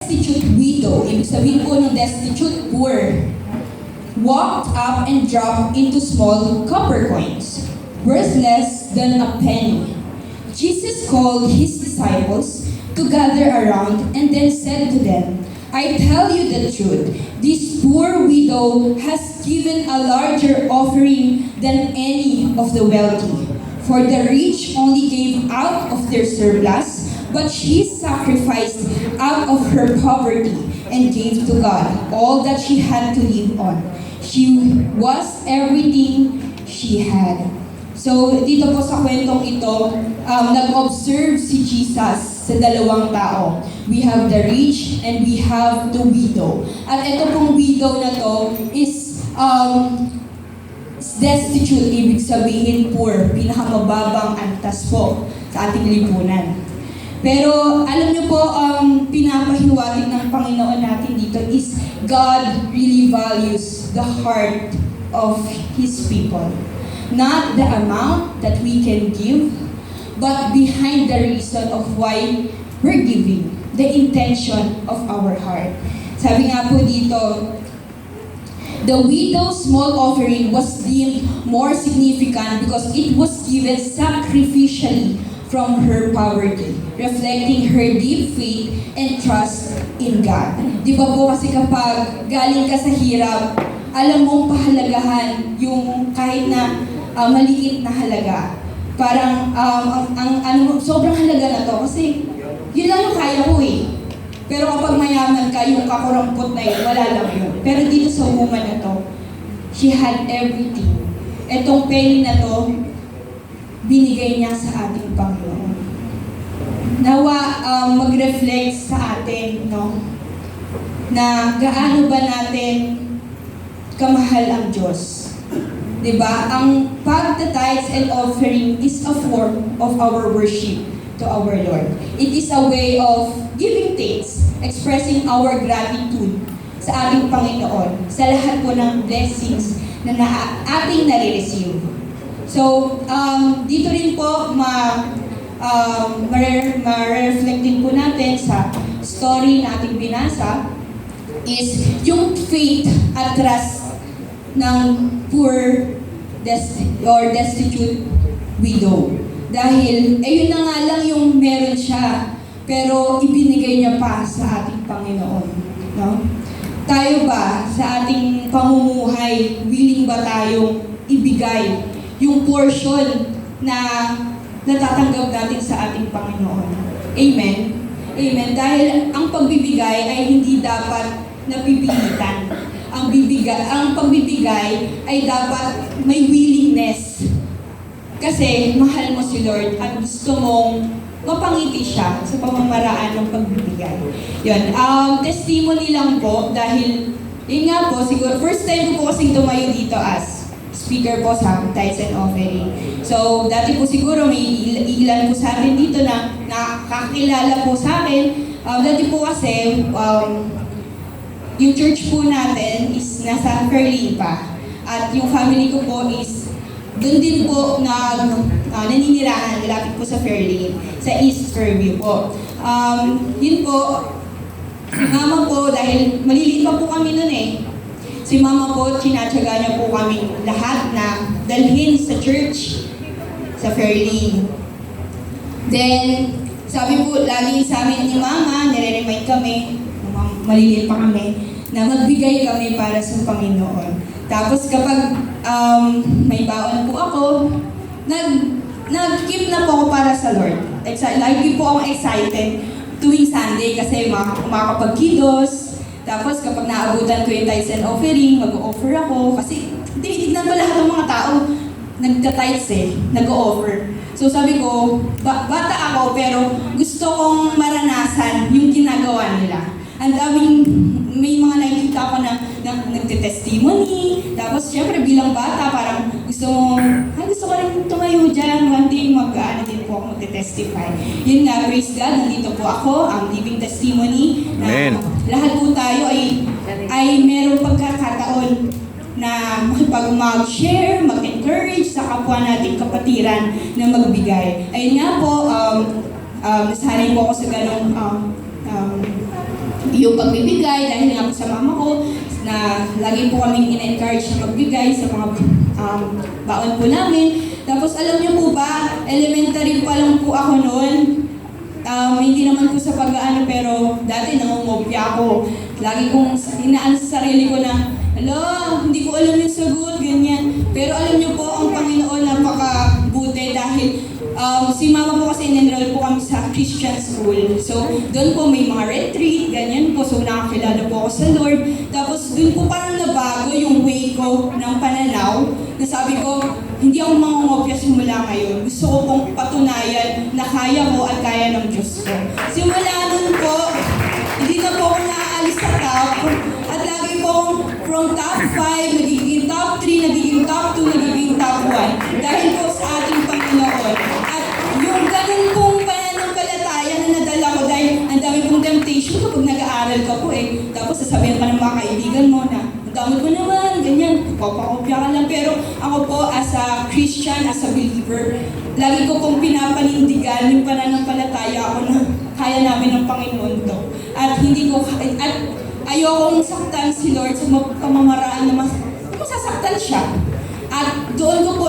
Destitute widow, ibig sabihin po ng destitute poor, walked up and dropped into small copper coins, worth less than a penny. Jesus called his disciples to gather around and then said to them, I tell you the truth, this poor widow has given a larger offering than any of the wealthy. For the rich only gave out of their surplus, but she sacrificed out of her poverty and gave to God all that she had to live on. She was everything she had. So, dito po sa kwentong ito, nag-observe si Jesus sa dalawang tao. We have the rich and we have the widow. At ito pong widow na to is destitute, ibig sabihin poor, pinakamababang antas po sa ating lipunan. Pero alam niyo po, pinapahiwatig ng Panginoon natin dito is God really values the heart of His people. Not the amount that we can give, but behind the reason of why we're giving, the intention of our heart. Sabi nga po dito, the widow's small offering was deemed more significant because it was given sacrificially from her poverty, reflecting her deep faith and trust in God. Di ba po kasi kapag galing ka sa hirap, alam mong pahalagahan yung kahit na maliit na halaga. Parang sobrang halaga na to kasi yun lang yung kaya mo eh. Pero kapag mayaman ka, yung kakurampot na yun, wala lang yun. Pero dito sa woman na to, she had everything. Etong penny na to, binigay niya sa ating Panginoon. Nawa mag-reflect sa atin, no? Na gaano ba natin kamahal ang Diyos? Diba? Ang pagta-tithes and offering is a form of our worship to our Lord. It is a way of giving thanks, expressing our gratitude sa ating Panginoon sa lahat po ng blessings na ating nare-receive. So, dito rin po ma-reflect din po natin sa story na ating binasa is yung faith at trust ng poor destitute widow. Dahil, yun na nga lang yung meron siya, pero ibinigay niya pa sa ating Panginoon. No? Tayo ba, sa ating pamumuhay, willing ba tayong ibigay yung portion na natatanggap natin sa ating Panginoon? Amen? Amen. Dahil ang pagbibigay ay hindi dapat napipilitan. Ang pagbibigay ay dapat may willingness. Kasi mahal mo si Lord at gusto mong mapangiti siya sa pamamaraan ng pagbibigay. Yun. Testimony lang po dahil yun nga po, siguro first time ko po kasing tumayo dito as speaker po sa tithes and offering. So, dati po siguro may ilan po sa atin dito na nakakilala po sa akin. Dati po kasi, yung church po natin is nasa Fairlane pa. At yung family ko po is doon din po naninirahan, malapit po sa Fairlane, sa East Fairview po. Yun po, si mama po, dahil maliliit pa po kami noon eh. Si mama po, tinatsaga niya po kami lahat na dalhin sa church sa Fairlane. Then, sabi po, lagi sa amin ni mama, nire-remind kami, maliliit pa kami, na magbigay kami para sa Panginoon. Tapos kapag may baon po ako, nag-keep na po ako para sa Lord. Lagi po akong excited tuwing Sunday kasi makakapag-kidos. Tapos kapag naabutan ko yung tithes and offering, mag-offer ako. Kasi tinitignan ko lahat ng mga tao, nagka-tithes nag-offer. So sabi ko, bata ako pero gusto kong maranasan yung ginagawa nila. Ang daming, may mga nakikita ko na nagte-testimony. Tapos, syempre, bilang bata, parang gusto ko rin tumayo dyan. One day, din po ako magte-testify. Yun nga, praise God, nandito po ako, ang giving testimony. Amen. Na lahat po tayo ay merong pagkakataon na mag-share, mag-encourage sa kapwa nating kapatiran na magbigay. Ayun nga po, nasanay po ako sa ganong yung pagbibigay, dahil nga po sa mama ko, na lagi po kaming in-encourage na magbigay sa mga baon po namin. Tapos alam niyo po ba, elementary pa lang po ako noon. Hindi naman po sa pag-aano, pero dati nangungopya ako. Lagi kong inaan sa sarili ko na, hala, hindi ko alam yung sagot, ganyan. Pero alam niyo po, ang Panginoon napakabuti dahil si mama po kasi in-enroll po kami sa Christian school. So, doon po may mga retreat, ganyan po. So, nakakilala po ako sa Lord. Tapos, doon po parang nabago yung way ko ng pananaw. Na sabi ko, hindi ako mangungopya simula ngayon. Gusto ko pong patunayan na kaya ko at kaya ng Diyos ko. Simula doon po, hindi na po ako naaalis sa top. At lagi pong from top 5, nagiging top 3, nagiging top 2, nagiging top 1. Dahil po sa ating Panginoon. At yung ganun pong pananampalataya na nadala ko dahil ang dami pong temptation kapag nag-aaral ka po eh. Tapos sasabihin ka ng mga kaibigan mo na, ang dami ko naman, ganyan, papakopya ka lang. Pero ako po as a Christian, as a believer, lagi ko pong pinapanindigan yung pananampalataya ako na kaya namin ng Panginoon to. At hindi ko, at ayokong saktan si Lord sa pamamaraan na masasaktan siya. At doon ko po